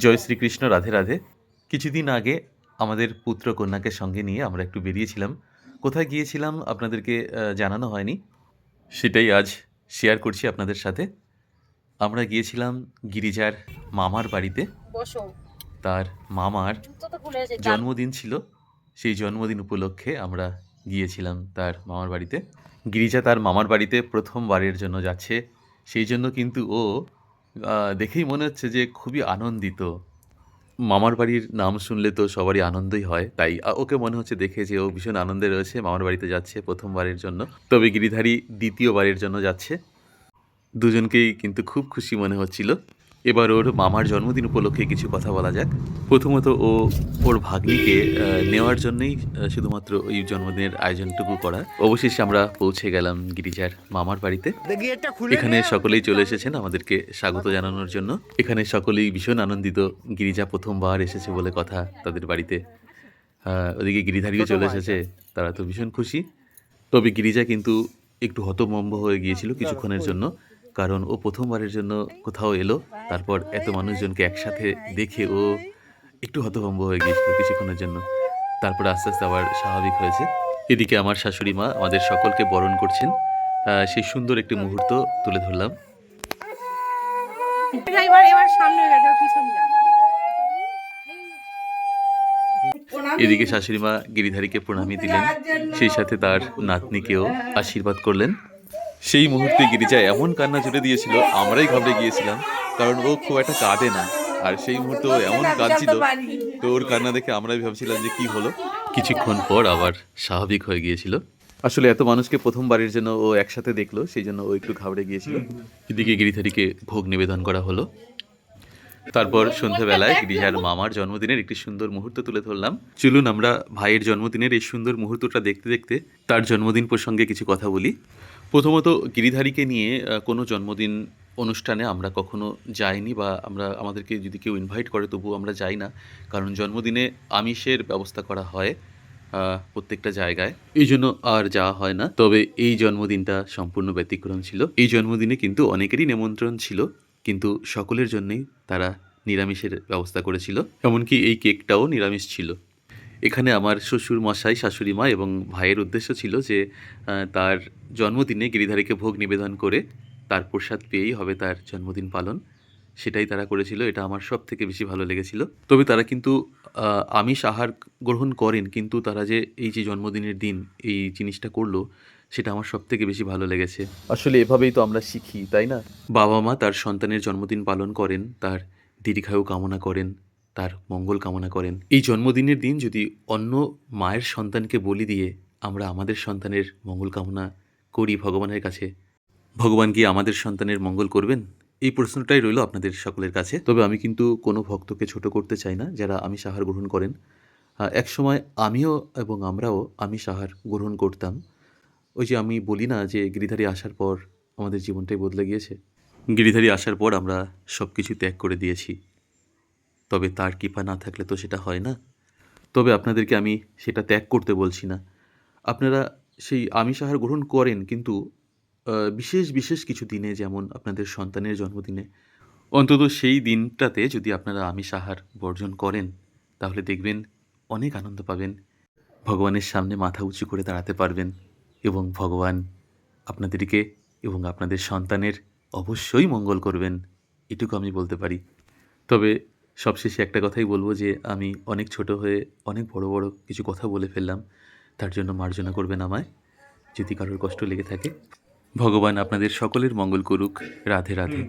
জয় শ্রীকৃষ্ণ, রাধে রাধে। কিছুদিন আগে আমাদের পুত্র কন্যাকে সঙ্গে নিয়ে আমরা একটু বেরিয়েছিলাম। কোথায় গিয়েছিলাম আপনাদেরকে জানানো হয়নি। সেটাই আজ শেয়ার করছি আপনাদের সাথে। আমরা গিয়েছিলাম গিরিজার মামার বাড়িতে। বসো। তার মামার জুতো তো খুলে গেছে, জন্মদিন ছিল। সেই জন্মদিন উপলক্ষে আমরা গিয়েছিলাম তার মামার বাড়িতে। গিরিজা তার মামার বাড়িতে ১ম বারের জন্য যাচ্ছে। সেই জন্য কিন্তু ও দেখেই মনে হচ্ছে যে খুবই আনন্দিত। মামার বাড়ির নাম শুনলে তো সবারই আনন্দই হয়। তাই ওকে মনে হচ্ছে দেখে যে ও ভীষণ আনন্দে রয়েছে, মামার বাড়িতে যাচ্ছে ১ম বারের জন্য। তবে গিরিধারী ২য় বারের জন্য যাচ্ছে। দুজনকেই কিন্তু খুব খুশি মনে হচ্ছিল। এবার ওর মামার জন্মদিন উপলক্ষে কিছু কথা বলা যাক। প্রথমত ওর ভাগ্নিকে নেওয়ার জন্যই শুধুমাত্র ওই জন্মদিনের আয়োজনটুকু করা। অবশেষে আমরা পৌঁছে গেলাম গিরিজার মামার বাড়িতে। এখানে সকলেই চলে এসেছেন আমাদেরকে স্বাগত জানানোর জন্য। এখানে সকলেই ভীষণ আনন্দিত। গিরিজা ১ম বার এসেছে বলে কথা তাদের বাড়িতে। ওদিকে গিরিধারীও চলে এসেছে। তারা তো ভীষণ খুশি। তবে গিরিজা কিন্তু একটু হতভম্ব হয়ে গিয়েছিল কিছুক্ষণের জন্য। কারণ ও ১ম বারের জন্য কোথাও এলো। তারপর এত মানুষজনকে একসাথে দেখে ও একটু হতভম্ব হয়ে গিয়েছিল কিছুক্ষণের জন্য। তারপরে আস্তে, আস্তে আবার স্বাভাবিক হয়েছে। এদিকে আমার শাশুড়ি মা আমাদের সকলকে বরণ করছেন। সেই সুন্দর একটি মুহূর্ত তুলে ধরলাম। এবার সামনে হয়ে যাও, পিছনে যাও। এদিকে শাশুড়ি মা গিরিধারীকে প্রণামী দিলেন। সেই সাথে তার নাতনিকেও আশীর্বাদ করলেন। সেই মুহূর্তে গিরিজা এমন কান্না জুড়ে দিয়েছিল, আমরাই ঘাবড়ে গিয়েছিলাম। কারণ ও খুব একটা কাঁদে না। আর সেই মুহূর্তে ও এমন কাঁদছিল, তো ওর কান্না দেখে আমরাই ভাবছিলাম যে কি হলো। কিছুক্ষণ পর আবার স্বাভাবিক হয়ে গিয়েছিল। আসলে এত মানুষকে ১ম বারের জন্য ও একসাথে দেখলো, সেই জন্য ও একটু ঘাবড়ে গিয়েছিল। এদিকে গিরিধারীকে ভোগ নিবেদন করা হলো। তারপর সন্ধ্যাবেলায় গিরিজার মামার জন্মদিনের একটি সুন্দর মুহূর্ত তুলে ধরলাম। চলুন আমরা ভাইয়ের জন্মদিনের এই সুন্দর মুহূর্তটা দেখতে দেখতে তার জন্মদিন প্রসঙ্গে কিছু কথা বলি। প্রথমত গিরিধারীকে নিয়ে কোনো জন্মদিন অনুষ্ঠানে আমরা কখনো যাইনি, বা আমাদেরকে যদি কেউ ইনভাইট করে তবুও আমরা যাই না। কারণ জন্মদিনে আমিষের ব্যবস্থা করা হয় প্রত্যেকটা জায়গায়, এই জন্য আর যাওয়া হয় না। তবে এই জন্মদিনটা সম্পূর্ণ ব্যতিক্রম ছিল। এই জন্মদিনে কিন্তু অনেকেরই নিমন্ত্রণ ছিল, কিন্তু সকলের জন্যই তারা নিরামিষের ব্যবস্থা করেছিল। এমনকি এই কেকটাও নিরামিষ ছিল। এখানে আমার শ্বশুর মশাই, শাশুড়ি মা এবং ভাইয়ের উদ্দেশ্য ছিল যে তার জন্মদিনে গিরিধারীকে ভোগ নিবেদন করে তার প্রসাদ পেয়েই হবে তার জন্মদিন পালন। সেটাই তারা করেছিল। এটা আমার সবথেকে বেশি ভালো লেগেছিল। তবে তারা কিন্তু আমিষ আহার গ্রহণ করেন, কিন্তু তারা যে এই যে জন্মদিনের দিন এই জিনিসটা করলো, সেটা আমার সবথেকে বেশি ভালো লেগেছে। আসলে এভাবেই তো আমরা শিখি, তাই না? বাবা-মা তার সন্তানের জন্মদিন পালন করেন, তার দীর্ঘায়ু কামনা করেন, তার মঙ্গল কামনা করেন। এই জন্মদিনের দিন যদি অন্য মায়ের সন্তানকে বলি দিয়ে আমরা আমাদের সন্তানের মঙ্গল কামনা করি ভগবানের কাছে, ভগবান কি আমাদের সন্তানের মঙ্গল করবেন? এই প্রশ্নটাই রইল আপনাদের সকলের কাছে। তবে আমি কিন্তু কোনো ভক্তকে ছোট করতে চাই না যারা আমিষ আহার গ্রহণ করেন। একসময় আমিও এবং আমরাও আমিষ আহার গ্রহণ করতাম। ওই যে আমি বলি না যে গিরিধারী আসার পর আমাদের জীবনটাই বদলে গিয়েছে। গিরিধারী আসার পর আমরা সব কিছু ত্যাগ করে দিয়েছি। তবে তার কৃপা না থাকলে তো সেটা হয় না। তবে আপনাদেরকে আমি সেটা ত্যাগ করতে বলছি না। আপনারা সেই আমিষ আহার গ্রহণ করেন, কিন্তু বিশেষ, বিশেষ কিছু দিনে, যেমন আপনাদের সন্তানের জন্মদিনে, অন্তত সেই দিনটাতে যদি আপনারা আমিষ আহার বর্জন করেন, তাহলে দেখবেন অনেক আনন্দ পাবেন। ভগবানের সামনে মাথা উঁচু করে দাঁড়াতে পারবেন এবং ভগবান আপনাদেরকে এবং আপনাদের সন্তানের অবশ্যই মঙ্গল করবেন। এটুকু আমি বলতে পারি। তবে সবশেষে একটা কথাই বলব যে আমি অনেক ছোট হয়ে অনেক বড়, বড় কিছু কথা বলে ফেললাম। তার জন্য মার্জনা করবেন আমায়, যদি কারোর কষ্ট লেগে থাকে। ভগবান আপনাদের সকলের মঙ্গল করুক। রাধে রাধে।